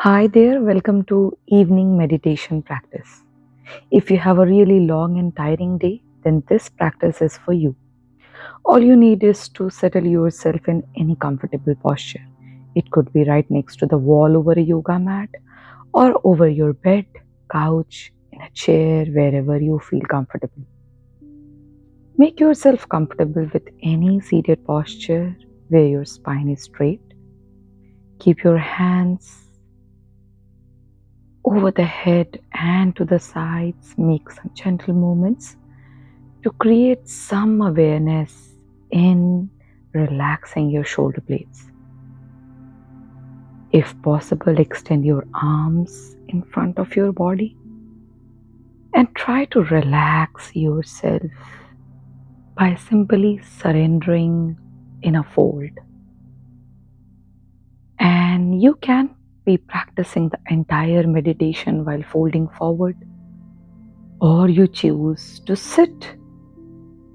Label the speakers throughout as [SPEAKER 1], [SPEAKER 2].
[SPEAKER 1] Hi there, welcome to evening meditation practice. If you have a really long and tiring day, then this practice is for you. All you need is to settle yourself in any comfortable posture. It could be right next to the wall over a yoga mat or over your bed, couch, in a chair, wherever you feel comfortable. Make yourself comfortable with any seated posture where your spine is straight. Keep your hands over the head and to the sides. Make some gentle movements to create some awareness in relaxing your shoulder blades. If possible, extend your arms in front of your body and try to relax yourself by simply surrendering in a fold. And you can be practicing the entire meditation while folding forward, or you choose to sit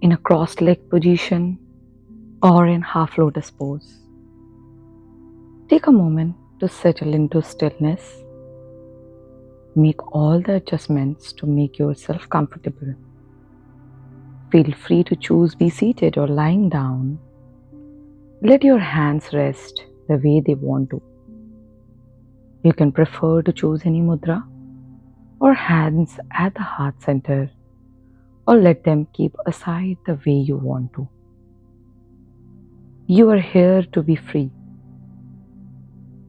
[SPEAKER 1] in a crossed leg position or in half lotus pose. Take a moment to settle into stillness. Make all the adjustments to make yourself comfortable. Feel free to choose be seated or lying down. Let your hands rest the way they want to. You can prefer to choose any mudra or hands at the heart center, or let them keep aside the way you want to. You are here to be free.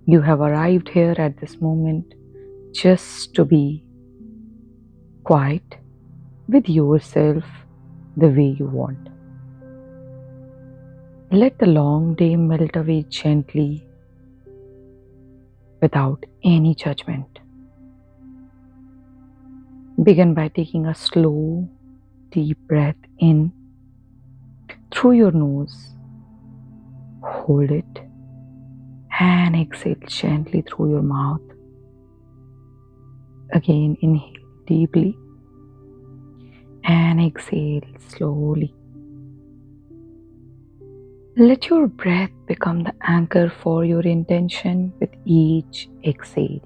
[SPEAKER 1] You have arrived here at this moment just to be quiet with yourself the way you want. Let the long day melt away gently without any judgment. Begin by taking a slow, deep breath in through your nose. Hold it and exhale gently through your mouth. Again, inhale deeply and exhale slowly. Let your breath become the anchor for your intention with each exhale.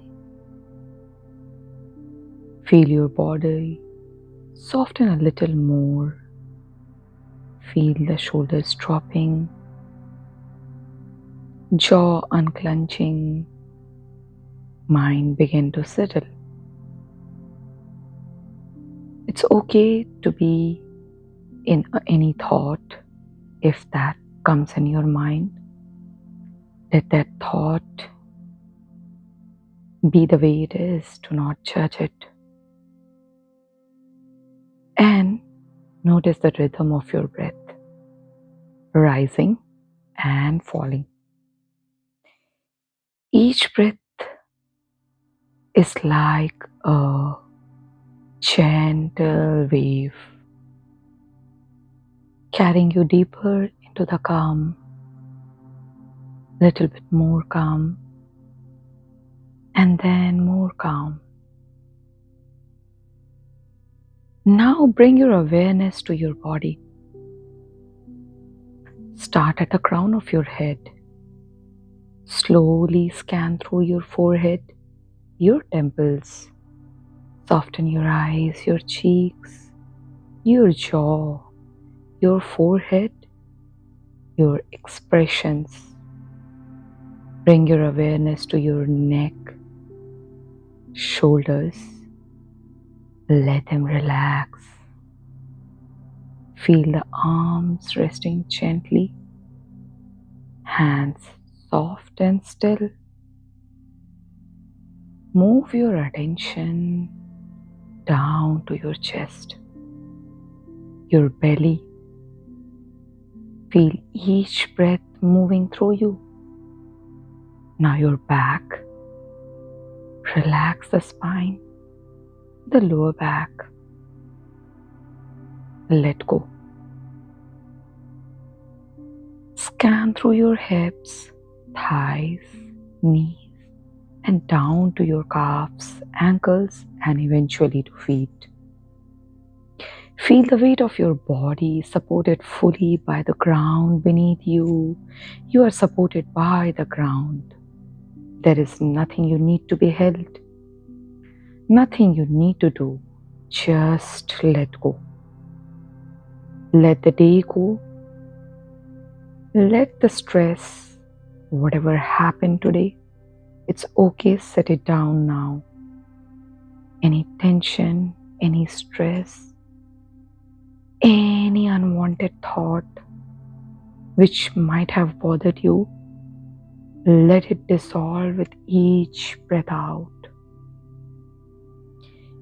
[SPEAKER 1] Feel your body soften a little more. Feel the shoulders dropping, jaw unclenching, mind begin to settle. It's okay to be in any thought if that comes in your mind. Let that thought be the way it is, do not judge it. And notice the rhythm of your breath, rising and falling. Each breath is like a gentle wave carrying you deeper into the calm, little bit more calm, and then more calm. Now bring your awareness to your body. Start at the crown of your head. Slowly scan through your forehead, your temples. Soften your eyes, your cheeks, your jaw, your forehead, your expressions. Bring your awareness to your neck, shoulders. Let them relax. Feel the arms resting gently, hands soft and still. Move your attention down to your chest, your belly. Feel each breath moving through you. Now your back. Relax the spine, the lower back. Let go. Scan through your hips, thighs, knees, and down to your calves, ankles, and eventually to feet. Feel the weight of your body supported fully by the ground beneath you. You are supported by the ground. There is nothing you need to be held, nothing you need to do. Just let go. Let the day go. Let the stress, whatever happened today, it's okay, set it down now. Any tension, any stress, any unwanted thought which might have bothered you, let it dissolve with each breath out.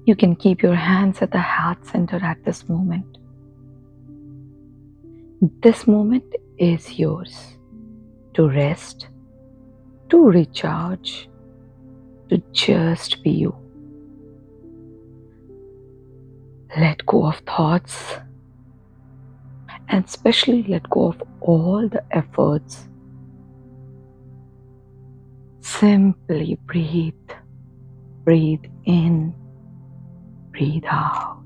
[SPEAKER 1] You can keep your hands at the heart center at this moment. This moment is yours to rest, to recharge, to just be you. Let go of thoughts and especially let go of all the efforts. Simply breathe. Breathe in, breathe out.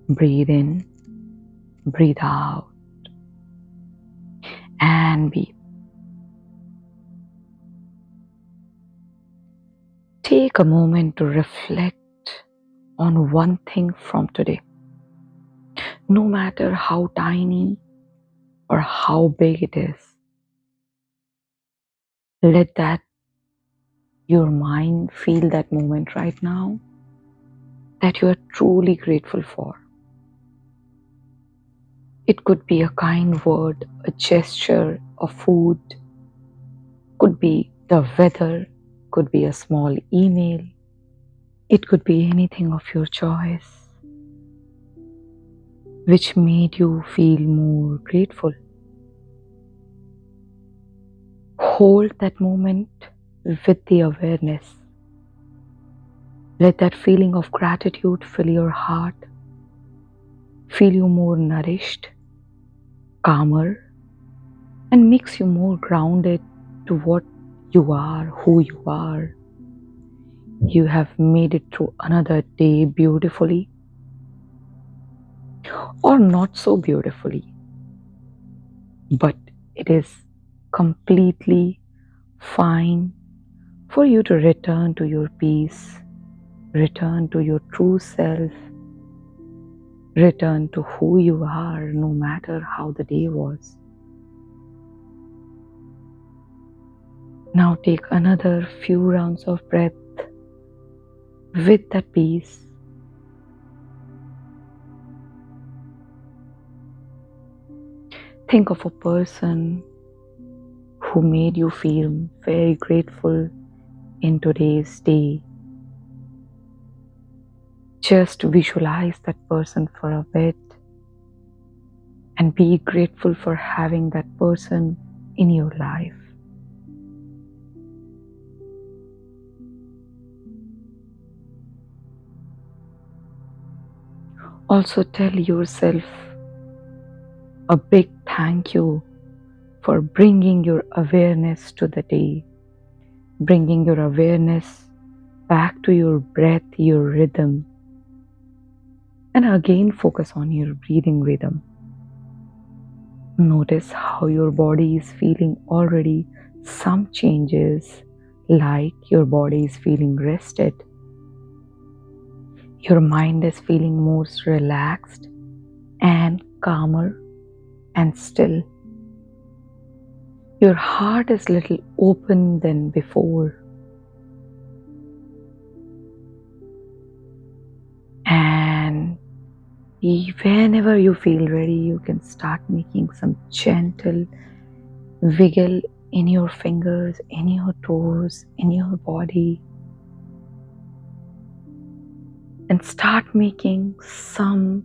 [SPEAKER 1] Breathe in, breathe out, and be. Take a moment to reflect on one thing from today. No matter how tiny or how big it is, let that your mind feel that moment right now that you are truly grateful for. It could be a kind word, a gesture, a food, could be the weather, could be a small email. It could be anything of your choice which made you feel more grateful. Hold that moment with the awareness. Let that feeling of gratitude fill your heart. Feel you more nourished, calmer, and makes you more grounded to what you are, who you are. You have made it through another day beautifully or not so beautifully, but it is completely fine for you to return to your peace, return to your true self, return to who you are, no matter how the day was. Now take another few rounds of breath with that peace. Think of a person who made you feel very grateful in today's day. Just visualize that person for a bit and be grateful for having that person in your life. Also tell yourself a big thank you for bringing your awareness to the day, bringing your awareness back to your breath, your rhythm, and again focus on your breathing rhythm. Notice how your body is feeling already some changes, like your body is feeling rested. Your mind is feeling more relaxed and calmer and still. Your heart is little open than before. And whenever you feel ready, you can start making some gentle wiggle in your fingers, in your toes, in your body. And start making some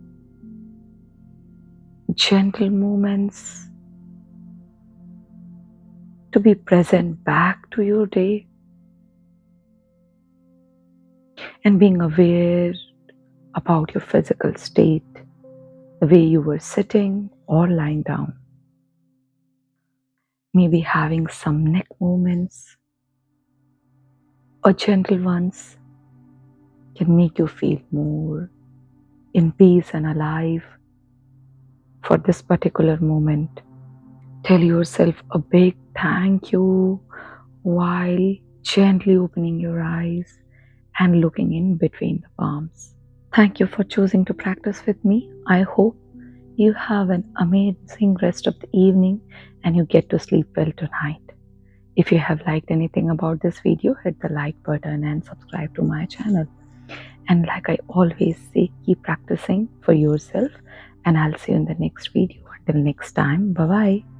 [SPEAKER 1] gentle movements to be present back to your day and being aware about your physical state, the way you were sitting or lying down. Maybe having some neck movements or gentle ones can make you feel more in peace and alive for this particular moment. Tell yourself a big thank you while gently opening your eyes and looking in between the palms. Thank you for choosing to practice with me. I hope you have an amazing rest of the evening and you get to sleep well tonight. If you have liked anything about this video, hit the like button and subscribe to my channel. And like I always say, keep practicing for yourself, and I'll see you in the next video. Until next time, bye bye.